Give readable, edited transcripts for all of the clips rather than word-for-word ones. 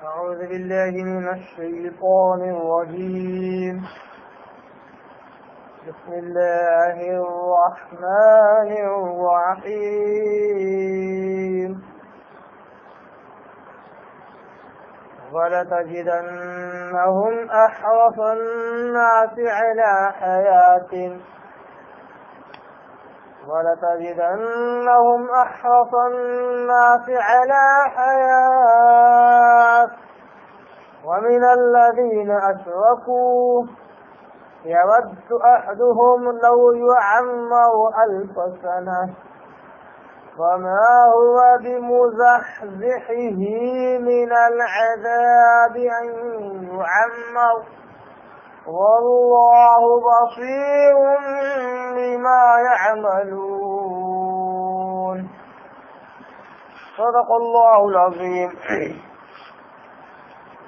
أعوذ بالله من الشيطان الرجيم. بسم الله الرحمن الرحيم. ولتجدنهم أحرص الناس على حياة ومن الذين أشركوا يود أحدهم لو يعمر 1000 سنة وما هو بمزحزحه من العذاب أن يعمر والله بصير بما يعملون. صدق الله العظيم.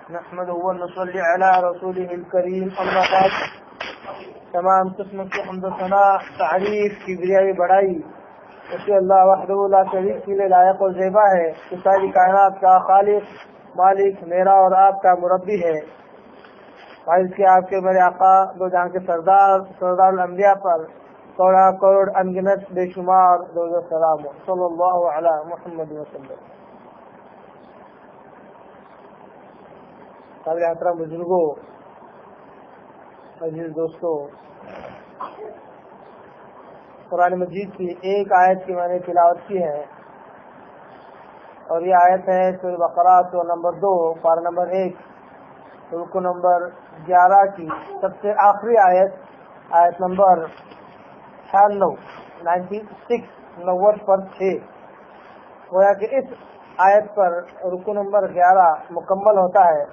نحمده ونصلي على رسوله الكريم. اما بعد، تمام قسم کی حمد و ثنا، تعریف کی بڑائی بڑائی اسی اللہ وحدہ لا شریک کے لیے لائق و زیبا ہے کہ ساری کائنات کا خالق مالک میرا اور آپ کا مربی ہے. اس کے آپ کے میرے آقا دو جہاں کے سردار الانبیاء پر کروڑا کروڑ انگنت بے شمار درود و سلام صلی اللہ علی محمد وسلم. قابل احترام بزرگوں، عزیز دوستوں، قرآن مجید کی ایک آیت کی میں نے تلاوت کی ہے اور یہ آیت ہے سورہ بقرہ سورہ نمبر 2 پارہ نمبر 1 رکو نمبر 11 کی سب سے آخری آیت نمبر 96 پر 6. گویا کہ اس آیت پر رکو نمبر 11 مکمل ہوتا ہے.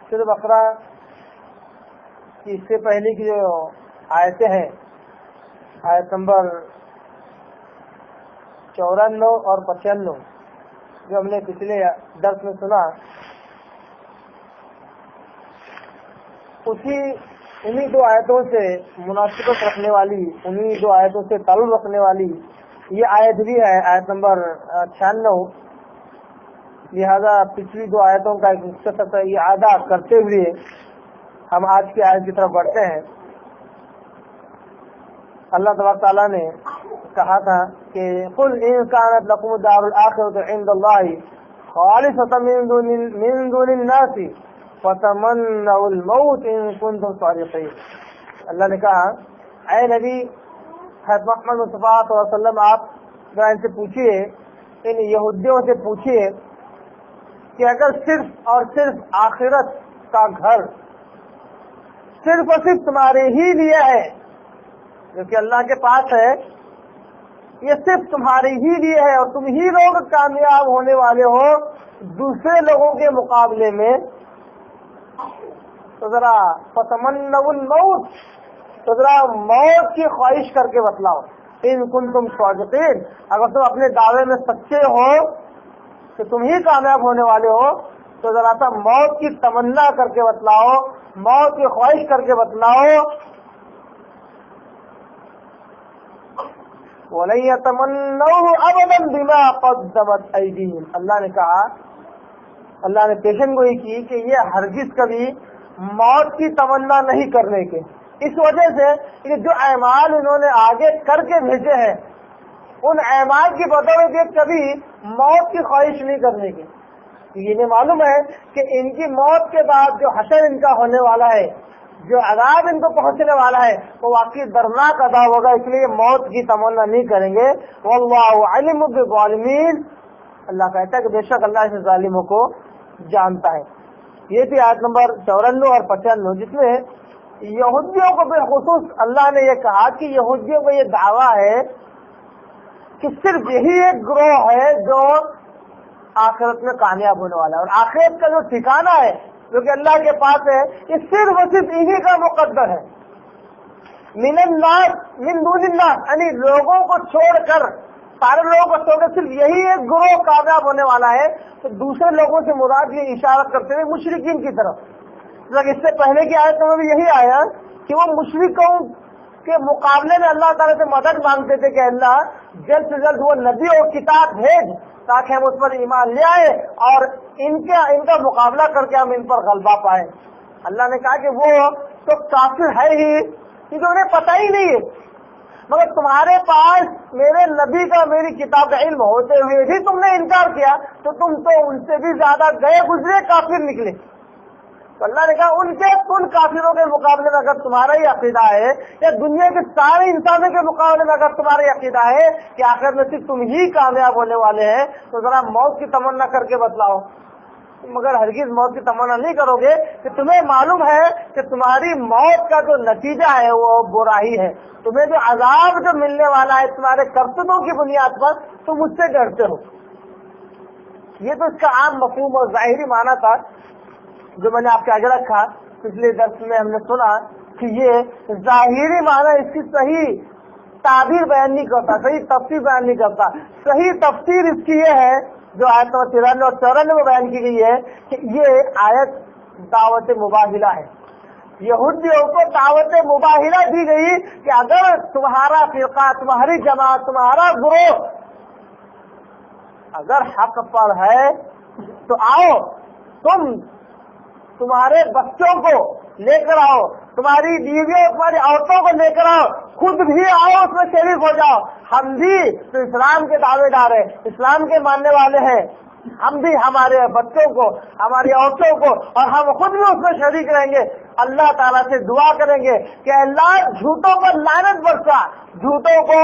سورہ بقرہ کی اس سے پہلے کی جو آیتیں ہیں، آیت نمبر 94 اور 95 جو ہم نے پچھلے درس میں سنا، انہی دو آیتوں سے مناسبت رکھنے والی، انہی دو آیتوں سے تعلق رکھنے والی یہ آیت بھی ہے، آیت نمبر 96. لہذا پچھلی دو آیتوں کا ایک مختصر اعادہ کرتے ہوئے ہم آج کی آیت کی طرف بڑھتے ہیں. اللہ تبارک تعالیٰ نے کہا تھا کہ قل ان كانت لكم الدار الآخرة عند الله خالصة من دون الناس فتمنوا الموت ان كنتم صادقين. اللہ نے کہا اے نبی حضرت محمد مصطفیٰ صلی اللہ علیہ وسلم، آپ ذرا ان سے پوچھئے، ان یہودیوں سے پوچھئے کہ اگر صرف اور صرف آخرت کا گھر صرف اور صرف تمہارے ہی لیے ہے، جو کہ اللہ کے پاس ہے، یہ صرف تمہارے ہی لیے ہے اور تم ہی لوگ کامیاب ہونے والے ہو دوسرے لوگوں کے مقابلے میں، تو ذرا فتمنوا الموت، تو ذرا موت کی خواہش کر کے بتلاؤ. ان کنتم صادقین، اگر تم اپنے دعوے میں سچے ہو کہ تم ہی کامیاب ہونے والے ہو تو ذرا سا موت کی تمنا کر کے بتلاؤ، موت کی خواہش کر کے بتلاؤ. وَلَن يَتَمَنَّوْهُ أَبَدًا بِمَا قَدَّمَتْ أَيْدِيهِمْ. اللہ نے کہا، اللہ نے پیشن گوئی کی کہ یہ ہرگز کبھی موت کی تمنا نہیں کرنے کے، اس وجہ سے کہ جو اعمال انہوں نے آگے کر کے بھیجے ہیں ان اعمال کی بدولت کبھی موت کی خواہش نہیں کرنے کی. یہ معلوم ہے کہ ان کی موت کے بعد جو حشر ان کا ہونے والا ہے، جو عذاب ان کو پہنچنے والا ہے، وہ واقعی دردناک عذاب ہوگا، اس لیے موت کی تمنا نہیں کریں گے. واللہ علیم بالظالمین، اللہ کہتا ہے کہ بے شک اللہ اس ظالموں کو جانتا ہے. یہ تھی آیت نمبر 94 اور 95 جس میں یہودیوں کو بالخصوص اللہ نے یہ کہا کہ یہودیوں کو یہ دعویٰ ہے کہ صرف یہی ایک گروہ ہے جو آخرت میں کامیاب ہونے والا ہے، اور آخرت کا جو ٹھکانہ ہے جو کہ اللہ کے پاس ہے یہ صرف اور صرف انہی کا مقدر ہے. من الناس من دون الناس، یعنی لوگوں کو چھوڑ کر، سارے لوگوں کو چھوڑ کر صرف یہی ایک گروہ کامیاب ہونے والا ہے. تو دوسرے لوگوں سے مراد یہ اشارت کرتے ہوئے مشرکین کی طرف، اس سے پہلے کی آیت میں بھی یہی آیا کہ وہ مشرکوں کے مقابلے میں اللہ تعالیٰ سے مدد مانگتے تھے کہ اللہ جلد سے جلد وہ نبی اور کتاب بھیج تاکہ ہم اس پر ایمان لے آئے اور ان کا مقابلہ کر کے ہم ان پر غلبہ پائیں. اللہ نے کہا کہ وہ تو کافر ہے ہی کیونکہ انہیں پتہ ہی نہیں ہے، مگر تمہارے پاس میرے نبی کا میری کتاب کا علم ہوتے ہوئے بھی تم نے انکار کیا تو تم تو ان سے بھی زیادہ گئے گزرے کافر نکلے. تو اللہ نے کہا ان کافروں کے مقابلے میں اگر تمہارا ہی عقیدہ ہے یا دنیا کے سارے انسانوں کے مقابلے میں اگر تمہارا ہی عقیدہ ہے کہ آخر میں صرف تم ہی کامیاب ہونے والے ہیں تو ذرا موت کی تمنا کر کے بتلاؤ. مگر ہرگز موت کی تمنا نہیں کرو گے کہ تمہیں معلوم ہے کہ تمہاری موت کا جو نتیجہ ہے وہ برا ہی ہے. تمہیں جو عذاب جو ملنے والا ہے تمہارے کرتوتوں کی بنیاد پر تم اس سے ڈرتے ہو. یہ تو اس کا عام مفہوم اور ظاہری معنی تھا جو میں نے آپ کے آگے رکھا. پچھلے درس میں ہم نے سنا کہ یہ ظاہری معنی اس کی صحیح تعبیر بیان نہیں کرتا، صحیح تفسیر بیان نہیں کرتا. صحیح تفسیر اس کی یہ ہے جو آیت نمبر 93 اور 94 میں بیان کی گئی ہے کہ یہ آیت دعوت مباہلہ ہے. یہودیوں کو دعوت مباہلہ دی گئی کہ اگر تمہارا فرقہ، تمہاری جماعت، تمہارا گروہ اگر حق پر ہے تو آؤ، تمہارے بچوں کو لے کر آؤ، تمہاری بیویوں تمہاری عورتوں کو لے کر آؤ، خود بھی آؤ، اس میں شریک ہو جاؤ. ہم بھی تو اسلام کے دعوے دار ہیں، اسلام کے ماننے والے ہیں، ہم بھی ہمارے بچوں کو، ہماری عورتوں کو اور ہم خود بھی اس میں شریک رہیں گے. اللہ تعالیٰ سے دعا کریں گے کہ اللہ جھوٹوں پر لعنت برسا، جھوٹوں کو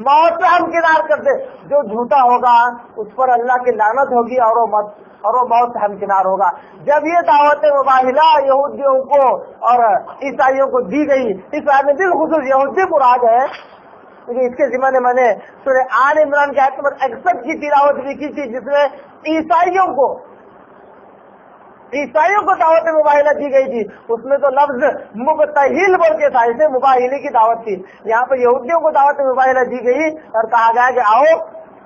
موت سے ہم کنار کر دے. جو جھوٹا ہوگا اس پر اللہ کی لعنت ہوگی اور وہ موت سے ہم کنار ہوگا. جب یہ دعوت مباہلہ یہودیوں کو اور عیسائیوں کو دی گئی، اس آیت میں بالخصوص یہودی مراد ہے کیونکہ اس کے ذمہ میں نے سورہ آل عمران کی آیت نمبر 61 کی تلاوت بھی کی تھی جس میں عیسائیوں کو دعوت مباہلہ دی گئی تھی. اس میں تو لفظ مبتہل بول کے تھا، اسے مباہلے کی دعوت تھی. یہاں پر یہودیوں کو دعوت مباہلہ دی گئی اور کہا گیا کہ آؤ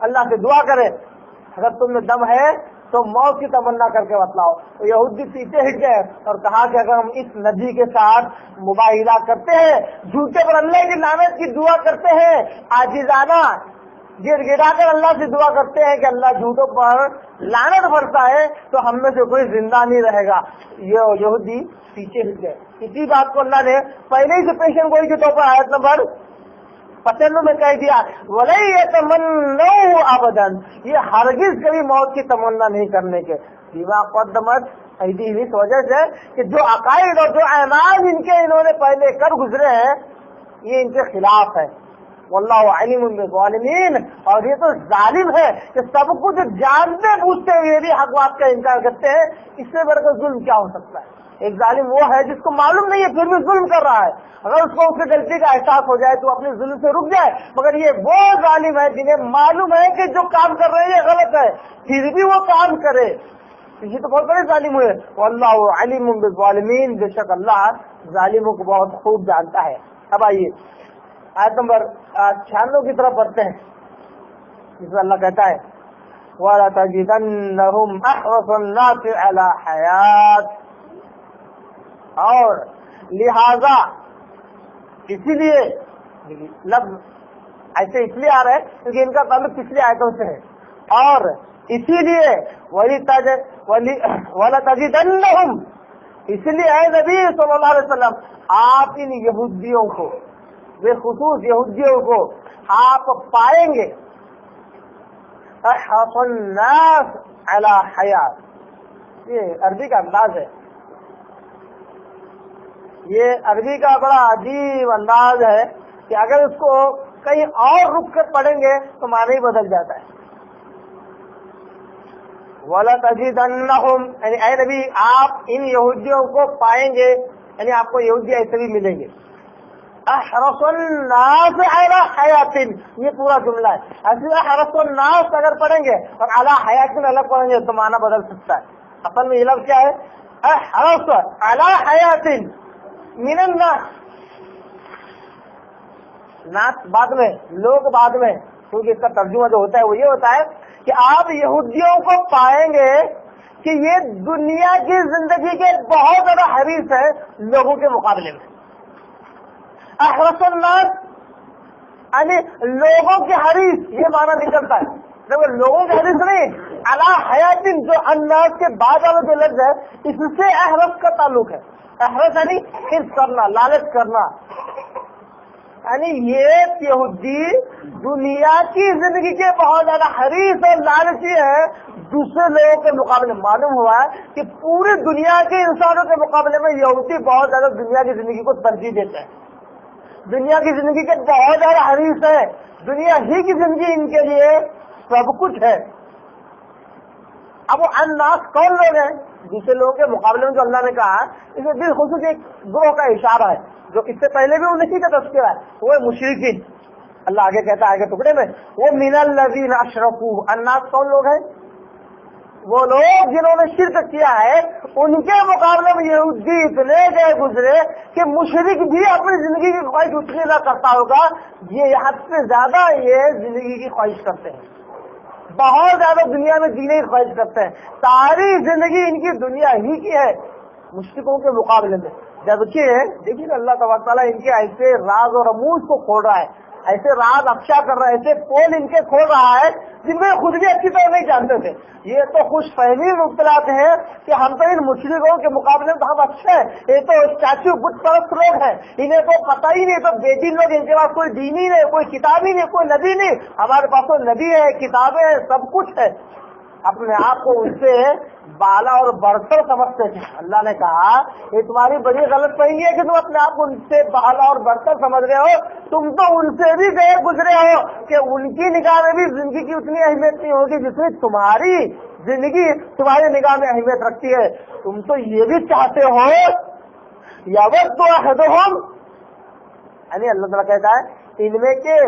اللہ سے دعا کرے، اگر تم میں دم ہے تو موت کی تمنا کر کے بتلاؤ. تو یہودی پیچھے ہٹ گئے اور کہا کہ اگر ہم اس نبی کے ساتھ مباہلہ کرتے ہیں، جھوٹے پر اللہ کی لعنت کی دعا کرتے ہیں، عاجزانہ گر گرا کر اللہ سے دعا کرتے ہیں کہ اللہ جھوٹوں پر لعنت برسا ہے، تو ہم میں سے کوئی زندہ نہیں رہے گا. یہ یہودی پیچھے ہٹ گئے. اسی بات کو اللہ نے پہلے ہی سے پیشن گوئی کے طور پر آیت نمبر 95 میں کہہ دیا وَلَن يَتَمَنَّوْهُ أَبَدًا، یہ ہرگز کبھی موت کی تمنا نہیں کرنے کے. بِمَا قَدَّمَتْ أَيْدِيهِمْ، اس وجہ سے کہ جو عقائد اور جو اعمال انہوں نے پہلے کر گزرے ہیں یہ ان کے خلاف ہے. واللہ علیم بالظالمین، اور یہ تو ظالم ہے کہ سب کچھ جانتے بوجھتے ہوئے بھی حق بات کا انکار کرتے ہیں. اس سے بڑھ کر ظلم کیا ہو سکتا ہے؟ ایک ظالم وہ ہے جس کو معلوم نہیں ہے پھر بھی ظلم کر رہا ہے. اگر اس کو اس کی غلطی کا احساس ہو جائے تو اپنے ظلم سے رک جائے، مگر یہ وہ ظالم ہے جنہیں معلوم ہے کہ جو کام کر رہے ہیں یہ غلط ہے پھر بھی وہ کام کرے. یہ تو بہت بڑے ظالم ہوئے. واللہ علیم بالظالمین، بے شک اللہ ظالموں کو بہت خوب جانتا ہے. اب آئیے آیت نمبر 96 کی طرف پڑھتے ہیں جس میں اللہ کہتا ہے وَلَتَجِدَنَّهُمْ أَحْرَصَ النَّاسِ عَلَى حَيَاتٍ، اور لہذا اسی لیے لفظ ایسے اس لیے آ رہا ہے کیونکہ ان کا تعلق پچھلی آیتوں سے ہے، اور اسی لیے وَلَتَجِدَنَّهُمْ، اس لیے اے نبی صلی اللہ علیہ وسلم آپ ان یہودیوں کو، بے خصوص یہودیوں کو آپ پائیں گے احرص الناس علی حیات. یہ عربی کا انداز ہے، یہ عربی کا بڑا عجیب انداز ہے کہ اگر اس کو کہیں اور رک کر پڑھیں گے تو معنی ہی بدل جاتا ہے. وَلَتَجِدَنَّهُمْ، یعنی اے نبی آپ ان یہودیوں کو پائیں گے، یعنی آپ کو یہودی ایسے بھی ملیں گے. احرص الناس علی حیات، یہ پورا جملہ ہے. ایسے احرص الناس اگر پڑھیں گے اور علی حیات الگ پڑھیں گے تو معنی بدل سکتا ہے. اصل میں یہ لفظ کیا ہے؟ احرص علی حیات من الناس، ناس بعد میں، لوگ بعد میں، کیونکہ اس کا ترجمہ جو ہوتا ہے وہ یہ ہوتا ہے کہ آپ یہودیوں کو پائیں گے کہ یہ دنیا کی زندگی کے بہت زیادہ حریص ہے لوگوں کے مقابلے میں. احرس الناس یعنی لوگوں کے حریص، یہ معنی نکلتا ہے، دیکھو لوگوں کے حریص نہیں، علی حیات جو الناس کے بعد والا جو لفظ ہے اس سے احرس کا تعلق ہے. احرس یعنی حرص کرنا، لالچ کرنا، یعنی یہ یہودی دنیا کی زندگی کے بہت زیادہ حریص اور لالچی ہے. دوسرے لوگوں کے مقابلے معلوم ہوا ہے کہ پوری دنیا کے انسانوں کے مقابلے میں یہودی بہت زیادہ دنیا کی زندگی کو ترجیح دیتے ہیں، دنیا کی زندگی کے بہت زیادہ حریص ہے، دنیا ہی کی زندگی ان کے لیے سب کچھ ہے. اب وہ الناس کون لوگ ہیں؟ دوسرے لوگوں کے مقابلے میں جو اللہ نے کہا اس میں بالخصوص ایک گروہ کا اشارہ ہے جو اس سے پہلے بھی انہیں کا تذکرہ ہے، وہ مشرکین. اللہ آگے کہتا ہے کہ ٹکڑے میں وہ من الذین اشرکوا. الناس کون لوگ ہیں؟ وہ لوگ جنہوں نے شرک کیا ہے. ان کے مقابلے میں یہودی اتنے گئے گزرے کہ مشرک بھی اپنی زندگی کی خواہش اتنی نہ کرتا ہوگا، یہ حد سے زیادہ یہ زندگی کی خواہش کرتے ہیں، بہت زیادہ دنیا میں جینے کی خواہش کرتے ہیں. ساری زندگی ان کی دنیا ہی کی ہے مشرکوں کے مقابلے میں. جبکہ دیکھیے اللہ تبارک تعالیٰ ان کے ایسے راز اور رموز کو کھول رہا ہے، ایسے راز افشا کر رہا ہے، ایسے پول ان کے کھول رہا ہے جن میں خود بھی اچھی طرح نہیں جانتے تھے. یہ تو خوش فہمی مبتلاط ہیں کہ ہم تو ان مشرکوں کے مقابلے میں ہم اچھے ہیں، یہ تو اسٹیچو بت پرست لوگ ہیں، انہیں تو پتہ ہی نہیں، تو بے دین لوگ، ان کے پاس کوئی دین ہی نہیں، کوئی کتاب ہی نہیں، کوئی نبی نہیں. ہمارے پاس تو نبی ہے، کتابیں ہیں، سب کچھ ہے. اپنے آپ کو ان سے بالا اور برتر سمجھتے تھے. اللہ نے کہا یہ تمہاری بڑی غلط فہمی ہے کہ تم اپنے آپ کو ان سے بالا اور برتر سمجھ رہے ہو. تم تو ان سے بھی گئے گزرے ہو کہ ان کی نگاہ میں بھی زندگی کی اتنی اہمیت نہیں ہوگی جتنی تمہاری زندگی تمہاری نگاہ میں اہمیت رکھتی ہے. تم تو یہ بھی چاہتے ہو یود احدہم، یعنی اللہ تعالیٰ کہتا ہے ان میں کے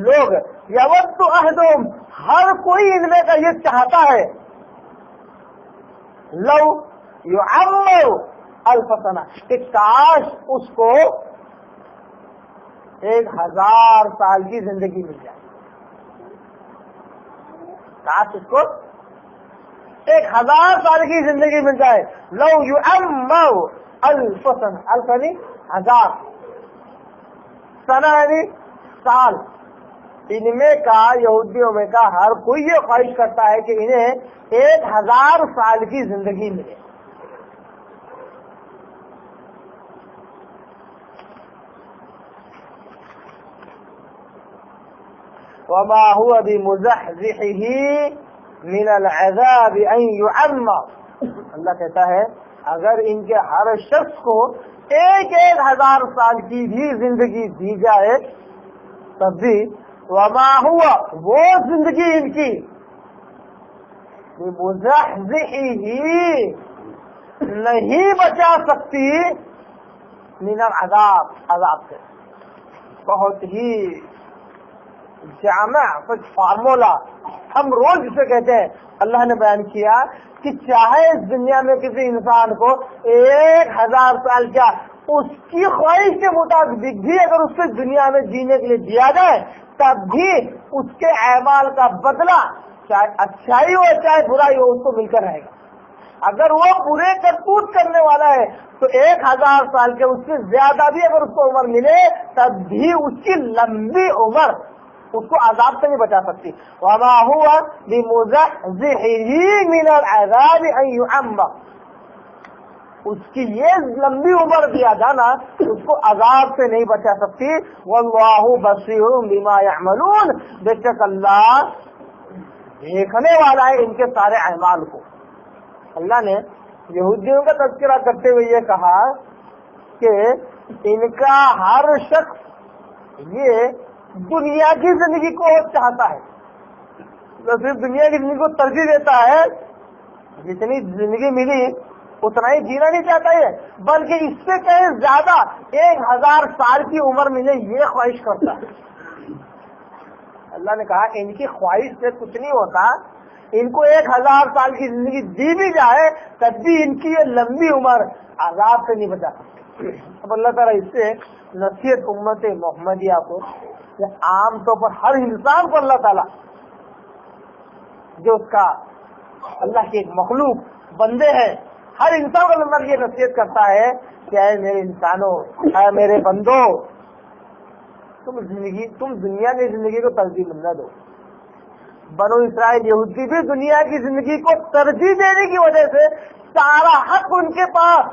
لوگ یود احدہم، ہر کوئی ان میں کا یہ چاہتا ہے لو یعمر الف سنہ، کہ کاش اس کو 1000 سال کی زندگی مل جائے. کاش اس کو 1000 سال کی زندگی مل جائے. لو یعمر الف سنہ، الف یعنی 1000، سنہ یعنی سال. ان میں کا یہودیوں میں کا ہر کوئی یہ خواہش کرتا ہے کہ انہیں 1000 سال کی زندگی ملے. وما هو بمزحزحه من العذاب ان يعمر. اللہ کہتا ہے اگر ان کے ہر شخص کو 1000 سال کی بھی زندگی دی جائے تب بھی وما ہوا، وہ زندگی ان کی بمزحزحه نہیں بچا سکتی من العذاب، عذاب سے. بہت ہی جامع فارمولا ہم روز جسے کہتے ہیں اللہ نے بیان کیا کہ چاہے اس دنیا میں کسی انسان کو 1000 سال کیا اس کی خواہش کے مطابق بھی اگر اس سے دنیا میں جینے کے لیے دیا جائے تب بھی اس کے اعمال کا بدلہ چاہے اچھائی ہو چاہے برائی ہو اس کو مل کر رہے گا. اگر وہ برے کرتوت کرنے والا ہے تو 1000 سال کے اس سے زیادہ بھی اگر اس کو عمر ملے تب بھی اس کی لمبی عمر اس کو عذاب سے نہیں بچا سکتی. وما هو بمزحزحه من العذاب ان يعمر، اس کی یہ لمبی عمر دیا جانا اس کو عذاب سے نہیں بچا سکتی. واللہ بصیر بما یعملون، بے شک اللہ دیکھنے والا ہے ان کے سارے اعمال کو. اللہ نے یہودیوں کا تذکرہ کرتے ہوئے یہ کہا کہ ان کا ہر شخص یہ دنیا کی زندگی کو چاہتا ہے، تو صرف دنیا کی زندگی کو ترجیح دیتا ہے، جتنی زندگی ملی اتنا ہی جینا نہیں چاہتا ہے بلکہ اس سے کہیں زیادہ 1000 سال کی عمر ملے یہ خواہش کرتا ہے. اللہ نے کہا ان کی خواہش سے کچھ نہیں ہوتا، ان کو 1000 سال کی زندگی دی بھی جائے تب بھی ان کی یہ لمبی عمر عذاب سے نہیں بچا سکتی. اب اللہ تعالیٰ اس سے نصیحت امت محمدیہ کو، عام طور پر ہر انسان کو اللہ تعالیٰ جو اس کا اللہ کے ایک مخلوق بندے ہیں، ہر انسان کو اللہ یہ نصیحت کرتا ہے کہ اے میرے انسانوں، اے میرے بندوں، تم دنیا کی زندگی کو ترجیح نہ دو. بنو اسرائیل یہودی بھی دنیا کی زندگی کو ترجیح دینے کی وجہ سے سارا حق ان کے پاس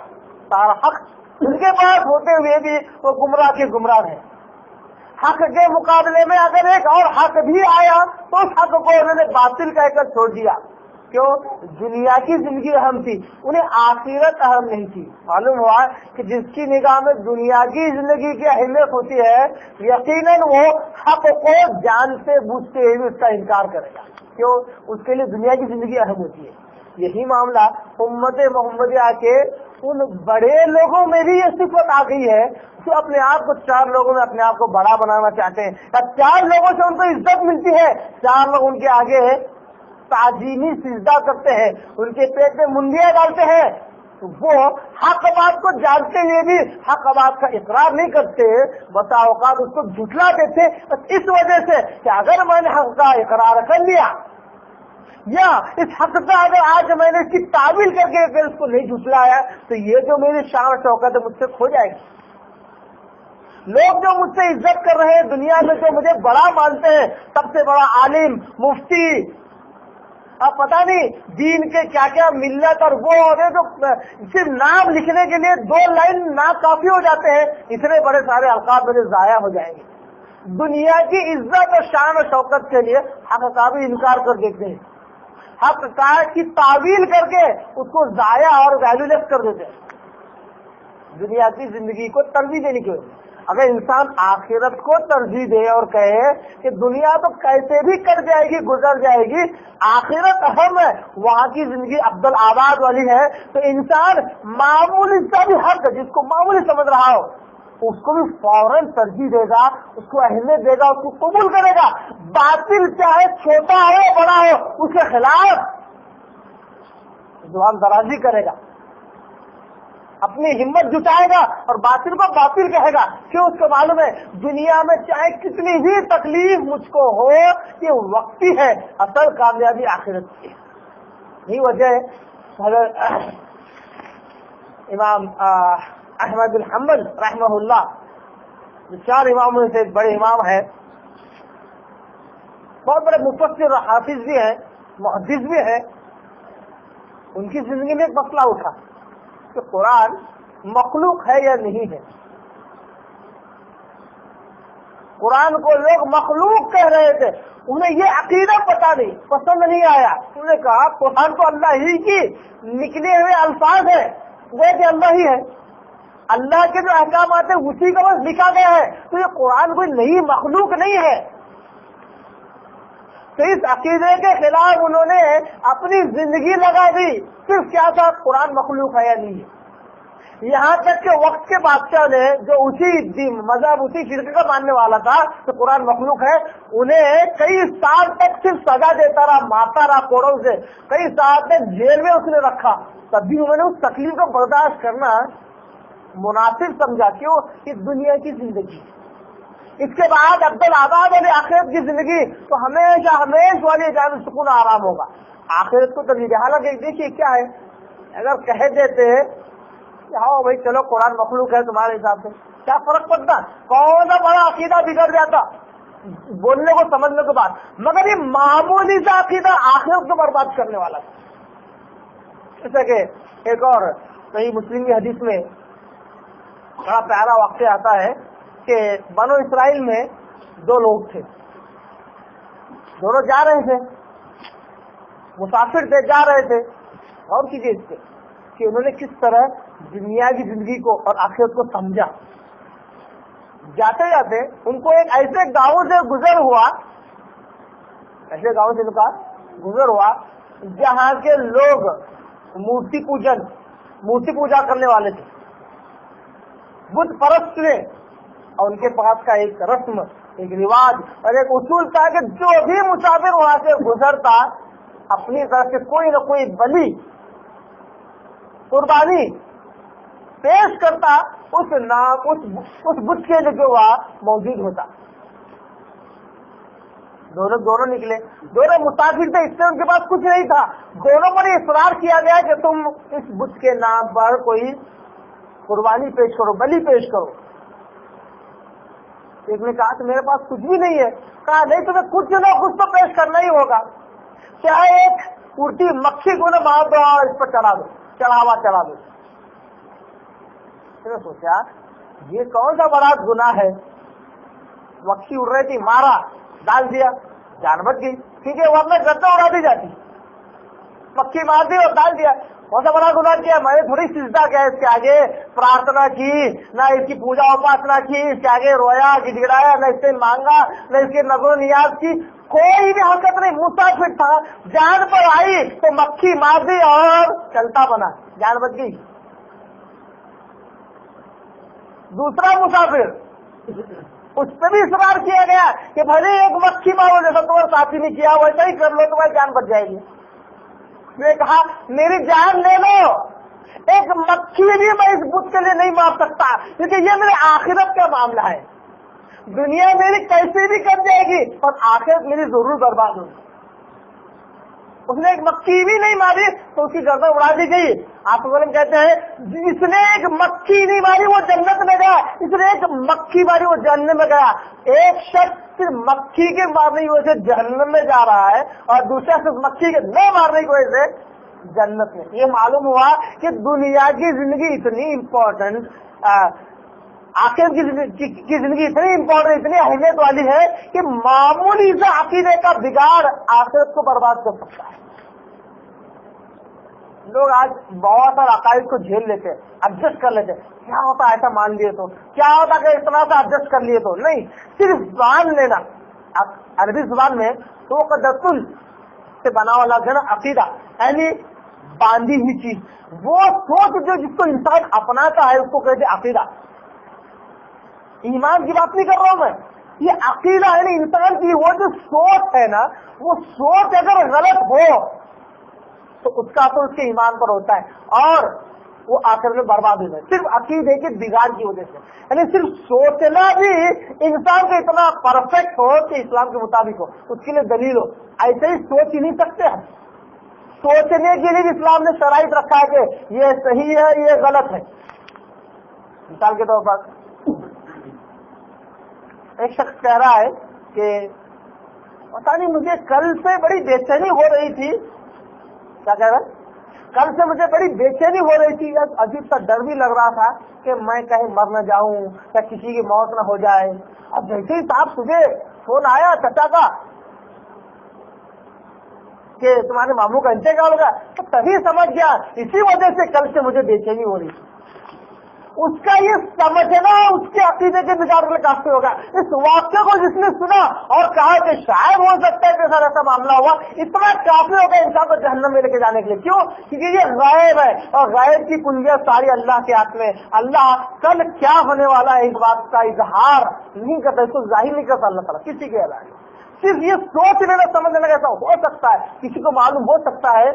ہوتے ہوئے بھی وہ گمراہ کے گمراہ ہیں. حق کے مقابلے میں اگر ایک اور حق بھی آیا تو اس حق کو انہوں نے باطل کہہ کر چھوڑ دیا. کیوں؟ دنیا کی زندگی اہم تھی، انہیں آخرت اہم نہیں تھی. معلوم ہوا کہ جس کی نگاہ میں دنیا کی زندگی کی اہمیت ہوتی ہے، یقیناً وہ حق کو جانتے بوجھتے ہوئے اس کا انکار کرے گا. کیوں؟ اس کے لیے دنیا کی زندگی اہم ہوتی ہے. یہی معاملہ امت محمدیہ کے ان بڑے لوگوں میں بھی یہ صفت آ گئی ہے جو اپنے آپ کو 4 لوگوں میں اپنے آپ کو بڑا بنانا چاہتے ہیں. 4 لوگوں سے ان کو عزت ملتی ہے، 4 لوگ ان کے آگے تعظیمی سجدہ کرتے ہیں، ان کے پیٹ میں منڈیاں ڈالتے ہیں. وہ حق بات کو جانتے ہوئے بھی حق بات کا اقرار نہیں کرتے، بسا اوقات اس کو جھٹلا دیتے اس وجہ سے کہ اگر میں نے حق کا اقرار کر لیا یا اس حق کا اگر آج میں نے اس کی تعویل کر کے اگر اس کو نہیں جھٹلایا تو یہ جو میری شان شوکت ہے مجھ سے کھو جائے گی. لوگ جو مجھ سے عزت کر رہے ہیں دنیا میں، جو مجھے بڑا مانتے ہیں، سب سے بڑا عالم، مفتی، اب پتہ نہیں دین کے کیا کیا ملت اور وہ ہوتے جو صرف نام لکھنے کے لیے 2 لائن نام کافی ہو جاتے ہیں، اتنے بڑے سارے القاب میرے ضائع ہو جائیں گے. دنیا کی عزت اور شان و شوکت کے لیے حق کا بھی انکار کر دیتے ہیں، حق کی تعویل کر کے اس کو ضائع اور ویلیو لیس کر دیتے ہیں. دنیا کی زندگی کو ترجیح دینے کی وجہ. اگر انسان آخرت کو ترجیح دے اور کہے کہ دنیا تو کیسے بھی کٹ جائے گی، گزر جائے گی، آخرت اہم ہے، وہاں کی زندگی عبد الآباد والی ہے، تو انسان معمولی سا بھی حق جس کو معمولی سمجھ رہا ہو اس کو بھی فوراً ترجیح دے گا، اس کو اہمیت دے گا، اس کو قبول کرے گا. باطل چاہے چھوٹا ہو بڑا ہو اس کے خلاف زبان درازی کرے گا، اپنی ہمت جٹائے گا اور باطل کو باطل کہے گا. کیوں؟ اس کو معلوم ہے دنیا میں چاہے کتنی بھی تکلیف مجھ کو ہو یہ وقتی ہے، اصل کامیابی آخرت کی ہے. یہی وجہ ہے امام احمد بن حنبل رحمہ اللہ، جو 4 اماموں میں سے ایک بڑے امام ہے، بہت بڑے مفسر اور حافظ بھی ہیں، محدث بھی ہیں. ان کی زندگی میں ایک مسئلہ اٹھا کہ قرآن مخلوق ہے یا نہیں ہے. قرآن کو لوگ مخلوق کہہ رہے تھے، انہیں یہ عقیدہ پتہ نہیں، پسند نہیں آیا. انہوں نے کہا قرآن تو اللہ ہی کی نکلے ہوئے الفاظ ہے، وہ کہ اللہ ہی ہے، اللہ کے جو احکامات ہیں اسی کا بس لکھا گیا ہے، تو یہ قرآن کوئی نئی مخلوق نہیں ہے. تو اس عقیدے کے خلاف انہوں نے اپنی زندگی لگا دی. صرف کیا تھا؟ قرآن مخلوق ہے یا نہیں ہے. یہاں تک کہ وقت کے بادشاہ نے جو اسی مذہب اسی فرقے کا ماننے والا تھا کہ قرآن مخلوق ہے، انہیں کئی سال تک صرف سزا دیتا رہا، مارتا رہا کوڑوں سے، کئی سال تک جیل میں اس نے رکھا. تب بھی انہوں نے اس تکلیف کو برداشت کرنا مناسب سمجھا. کیوں؟ اس دنیا کی زندگی. اس کے بعد عبد الآباد والی آخرت کی زندگی تو ہمیشہ والی جان سکون آرام ہوگا. آخرت کو ترجیح. حالانکہ دیکھیے کیا ہے، اگر کہہ دیتے کہ ہاں بھائی چلو قرآن مخلوق ہے تمہارے حساب سے، کیا فرق پڑتا؟ کون سا بڑا عقیدہ بگڑ جاتا بولنے کو سمجھنے کے بعد. مگر یہ معمولی سا عقیدہ آخرت کو برباد کرنے والا تھا. جیسا کہ ایک اور صحیح مسلم کی حدیث میں بڑا پیارا واقعہ آتا ہے کہ بنو اسرائیل میں 2 لوگ تھے، دونوں جا رہے تھے، مسافر تھے، جا رہے تھے. اور کیجیے اس پہ کہ انہوں نے کس طرح دنیا کی زندگی کو اور آخرت کو سمجھا. جاتے جاتے ان کو ایک ایسے گاؤں سے گزر ہوا، ایسے گاؤں سے گزر ہوا جہاں کے لوگ مورتی پوجا کرنے والے تھے، بت پرست تھے. اور ان کے پاس کا ایک رسم، ایک رواج اور ایک اصول تھا کہ جو بھی مسافر وہاں سے گزرتا اپنی طرف سے کوئی نہ کوئی بلی، قربانی پیش کرتا اس بت کے جو وہاں موجود ہوتا. دونوں نکلے، دونوں مسافر تھے، اس سے ان کے پاس کچھ نہیں تھا. دونوں پر اصرار کیا گیا کہ تم اس بت کے نام پر کوئی قربانی پیش کرو، بلی پیش کرو۔ ایک نے کہا کہ میرے پاس کچھ بھی نہیں ہے۔ کہا نہیں، تمہیں کچھ نہ کچھ تو پیش کرنا ہی ہوگا، چاہے ایک اڑتی مکھی کو نہ مار دو اور اس پر چڑھا دو، چڑھاوا چڑھا دو۔ میں نے سوچا یہ کون سا بڑا گناہ ہے؟ مکھی اڑ رہی تھی، مارا، ڈال دیا، جان بچ گئی، ٹھیک ہے، ورنہ گردہ اڑا دی جاتی، مکھی مار دی اور ڈال دیا، کون سا بڑا گناہ کیا؟ میں نے تھوڑی سجدہ کیا اس کے آگے، پرارتھنا کی، نہ اس کی پوجا اپاسنا کی، اس کے آگے رویا گڑ گڑایا، نہ اس سے مانگا، نہ اس کے نظر و نیاز کی، کوئی بھی حرکت نہیں، مسافر تھا، جان پر آئی تو مکھی مار دی اور چلتا بنا، جان بچ گئی۔ دوسرا مسافر، اس پہ بھی اصرار کیا گیا کہ بھلے ایک مکھی مارو، جیسا تمہارے ساتھی نے کیا ویسا ہی کر لو، تمہاری جان بچ جائے گی۔ میں نے کہا میری جان لے لو، ایک مکھی بھی میں اس بت کے لیے نہیں مار سکتا، کیونکہ یہ میرے آخرت کا معاملہ ہے، دنیا میری کیسے بھی کٹ جائے گی اور آخرت میری ضرور برباد ہوگی۔ اس نے ایک مکھی بھی نہیں ماری تو اس کی گردن اڑا دی گئی۔ آپ کہتے ہیں اس نے ایک مکھی نہیں ماری وہ جنت میں گیا، اس نے ایک مکھی ماری وہ جہنم میں گیا۔ ایک شخص صرف مکھی کے مارنے کی وجہ سے جہنم میں جا رہا ہے اور دوسرا شخص مکھی کے نہ مارنے کی وجہ سے جنت میں۔ یہ معلوم ہوا کہ دنیا کی زندگی اتنی امپورٹنٹ، آخر کی زندگی اتنی امپورٹنٹ، اتنی اہمیت والی ہے کہ معمولی سے عقیدے کا بگاڑ آخرت کو برباد کر سکتا ہے۔ لوگ آج بہت سارے عقائد کو جھیل لیتے، ایڈجسٹ کر لیتے، کیا ہوتا ایسا مان لیے تو، کیا ہوتا کہ اتنا سا ایڈجسٹ کر لیے تو، نہیں، صرف مان لینا۔ عربی زبان میں تو قدرتن سے بنا ہوا لفظ ہے نا عقیدہ، یعنی باندھی ہوئی چیز، وہ سوچ جو جس کو انسان اپناتا ہے اس کو کہتے عقیدہ۔ ایمان کی بات نہیں کر رہا ہوں میں، یہ عقیدہ یعنی انسان کی وہ جو سوچ ہے نا، وہ سوچ اگر غلط ہو تو اس کا اثر اس کے ایمان پر ہوتا ہے اور وہ آخر میں برباد ہو جائے، صرف عقیدے کے بگاڑ کی وجہ سے۔ یعنی صرف سوچنا بھی انسان کو اتنا پرفیکٹ ہو کہ اسلام کے مطابق ہو، اس کے لیے دلیل ہو، ایسے ہی سوچ ہی نہیں سکتے ہم۔ سوچنے کے لیے بھی اسلام نے شرائط رکھا ہے کہ یہ صحیح ہے یہ غلط ہے۔ مثال کے طور پر ایک شخص کہہ رہا ہے کہ پتا نہیں مجھے کل سے بڑی بے چینی ہو رہی تھی، کیا کہہ رہا ہے؟ کل سے مجھے بڑی بے چینی ہو رہی تھی، عجیب سا ڈر بھی لگ رہا تھا کہ میں کہیں مر نہ جاؤں یا کسی کی موت نہ ہو جائے۔ اب جیسے ہی صاحب صبح فون آیا چچا کا کہ تمہارے ماموں کا انتقال ہوگا تو تبھی سمجھ گیا اسی وجہ سے کل سے مجھے بے چینی ہو رہی تھی۔ اس کا یہ سمجھنا اس کے عقیدے کے بگاڑ میں کافی ہوگا۔ اس واقعے کو جس نے سنا اور کہا کہ شاید ہو سکتا ہے کہ سر ایسا معاملہ ہوا، اتنا کافی ہوگا انسان کو جہنم میں لے کے جانے کے لیے۔ کیوں؟ کیونکہ یہ غیب ہے اور غیب کی کنجیاں ساری اللہ کے ہاتھ میں۔ اللہ کل کیا ہونے والا ہے اس بات کا اظہار نہیں کرتا، اس کو ظاہر نہیں کرتا اللہ تعالیٰ کسی کے علاوہ۔ صرف یہ سوچ لینا سمجھ لینا ایسا ہو سکتا ہے، کسی کو معلوم ہو سکتا ہے،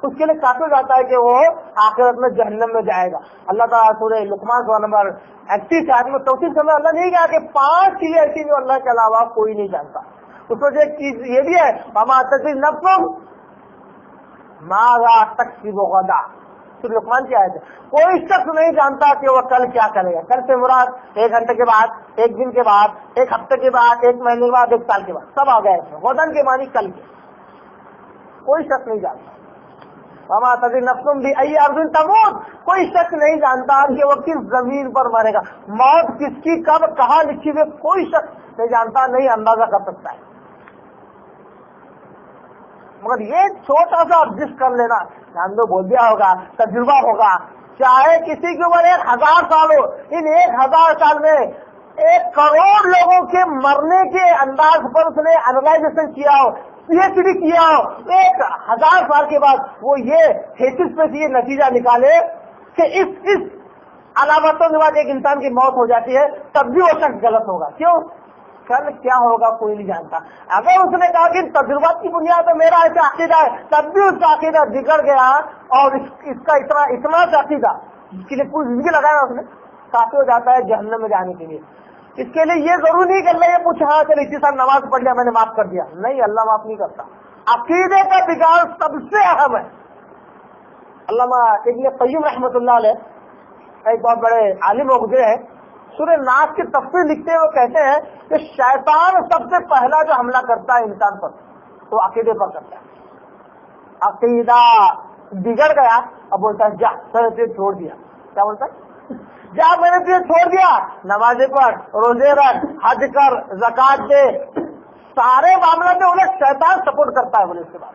اس کے لیے کافی ہو جاتا ہے کہ وہ آخرت میں جہنم میں جائے گا۔ اللہ تعالیٰ سورہ لقمان سورہ نمبر 31 آیت میں توصیف کرنا، اللہ نہیں کہا کہ 5 چیزیں ایسی جو اللہ کے علاوہ کوئی نہیں جانتا۔ اس میں سے ایک چیز یہ بھی ہے وما تدری نفس ماذا تکسب غدا، سورہ لقمان کی آیت ہے۔ کوئی شخص نہیں جانتا کہ وہ کل کیا کرے گا۔ کل سے مراد 1 گھنٹے کے بعد، 1 دن کے بعد، 1 ہفتے کے بعد، 1 مہینے کے بعد، 1 سال کے بعد، سب آ گئے اس میں۔ غدن کے معنی کل کے، کوئی شخص نہیں جانتا۔ وما تدری نفس بأي أرض تموت، کوئی شخص نہیں جانتا کہ وہ کس زمین پر مرے گا، موت کس کی کب کہاں لکھی ہوئی کوئی شخص نہیں جانتا، نہیں اندازہ کر سکتا ہے۔ مگر یہ چھوٹا سا ایڈجسٹ کر لینا، جان دو بول دیا ہوگا، تجربہ ہوگا، چاہے کسی کی عمر 1000 سال ہو، ان 1000 سال میں 1 کروڑ لوگوں کے مرنے کے انداز پر اس نے انالائزیشن کیا ہو، پی ایچ ڈی کیا ہو، 1000 سال کے بعد وہ یہ تھیسس پہ یہ نتیجہ نکالے کہ اس علامتوں کے بعد ایک انسان کی موت ہو جاتی ہے، تب بھی وہ شخص غلط ہوگا۔ کیوں؟ کل کیا ہوگا کوئی نہیں جانتا۔ اگر اس نے کہا کہ تجربات کی بنیاد پر میرا ایسا عقیدہ ہے، تب بھی اس کا عقیدہ بگڑ گیا اور اس کا اتنا سا عقیدہ جس کے لیے پوری زندگی لگایا اس نے، کافی ہو جاتا ہے جہنم میں جانے کے لیے۔ اس کے لیے یہ ضروری نہیں کہ اللہ یہ پوچھا چلے اسی سال نماز پڑھ لیا میں نے معاف کر دیا، نہیں، اللہ معاف نہیں کرتا۔ عقیدے کا بگاڑ سب سے اہم ہے۔ علامہ ابن قیم رحمۃ اللہ علیہ ایک بہت بڑے عالم ہو گزرے ہیں، سورہ ناس کی تفسیر لکھتے ہیں، وہ کہتے ہیں کہ شیطان سب سے پہلا جو حملہ کرتا ہے انسان پر وہ عقیدے پر کرتا ہے. عقیدہ بگڑ گیا، اب بولتا ہے جا میں نے تجھے چھوڑ دیا. کیا بولتا ہے؟ جا میں نے تجھے چھوڑ دیا، نمازیں پڑھ، روزے رکھ، حج کر، زکات دے. سارے معاملے میں انہیں شیطان سپورٹ کرتا ہے. بولے اس کے بعد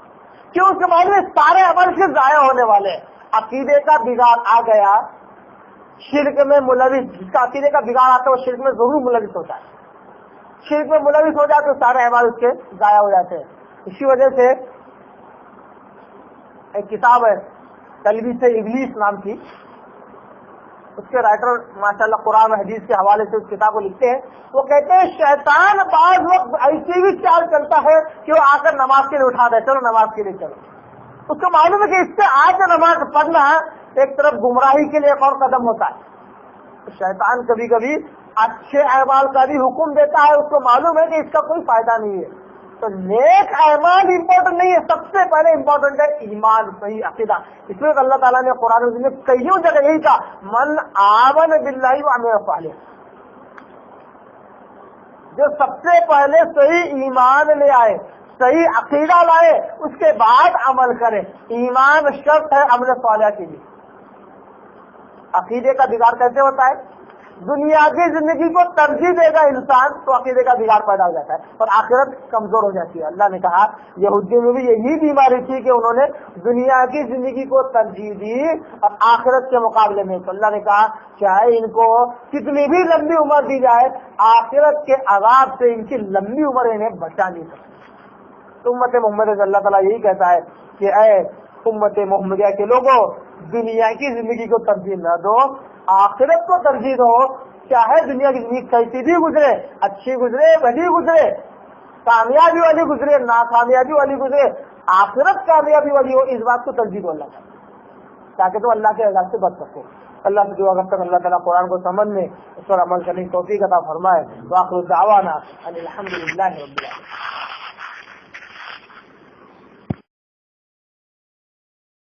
کیوں؟ اس کے بعد میں سارے عمل سے ضائع ہونے والے ہیں. عقیدے کا بگاڑ آ گیا، شرک میں ملوث، جس کا عقیدے کا بگاڑ آتا ہے وہ شرک میں ضرور ملوث ہوتا ہے. شرک میں ملوث ہو جاتے تو سارے اعمال اس کے ضائع ہو جاتے ہیں. اسی وجہ سے ایک کتاب ہے تلبیس ابلیس نام کی، اس کے رائٹر ماشاءاللہ قرآن و حدیث کے حوالے سے اس کتاب کو لکھتے ہیں. وہ کہتے ہیں شیطان بعض وقت ایسی بھی چال چلتا ہے کہ وہ آ کر نماز کے لیے اٹھا دے، چلو نماز کے لیے چلو. اس کو معلوم ہے کہ اس سے آ کر نماز پڑھنا ایک طرف گمراہی کے لیے ایک اور قدم ہوتا ہے. شیطان کبھی کبھی اچھے اعمال کا بھی حکم دیتا ہے، اس کو معلوم ہے کہ اس کا کوئی فائدہ نہیں ہے. تو نیک اعمال امپورٹنٹ نہیں ہے، سب سے پہلے امپورٹنٹ ہے ایمان، صحیح عقیدہ. اس لیے اللہ تعالیٰ نے قرآن میں کئیوں جگہ یہی کہا من آمن باللہ وعمل صالحا، جو سب سے پہلے صحیح ایمان لے آئے، صحیح عقیدہ لائے، اس کے بعد عمل کرے. ایمان شرط ہے عمل صالح کے لیے. عقیدے کا بگاڑ کیسے ہوتا ہے؟ دنیا کی زندگی کو ترجیح دے گا انسان تو عقیدے کا بگاڑ پیدا ہو جاتا ہے اور آخرت کمزور ہو جاتی ہے. اللہ نے کہا یہودیوں میں بھی یہی بیماری تھی کہ انہوں نے دنیا کی زندگی کو ترجیح دی اور آخرت کے مقابلے میں. تو اللہ نے کہا چاہے ان کو کتنی بھی لمبی عمر دی جائے، آخرت کے عذاب سے ان کی لمبی عمر انہیں بچا نہیں سکتی. تو امت محمد سے اللہ تعالیٰ یہی کہتا ہے کہ اے امت محمدیہ کے لوگوں، دنیا کی زندگی کو ترجیح نہ دو، آخرت کو ترجیح دو. چاہے دنیا کی زندگی کیسی بھی گزرے، اچھی گزرے، بھلی گزرے، کامیابی والی گزرے، ناکامیابی والی گزرے، آخرت کامیابی والی ہو، اس بات کو ترجیح دو اللہ تعالیٰ، تاکہ تم اللہ کے عذاب سے بچ سکو. اللہ سے دعا کرتا ہوں اللہ تعالیٰ قرآن کو سمجھنے، اس پر عمل کرنے کی توفیق عطا فرمائے. وآخر دعوانا ان الحمد للہ رب العالمین.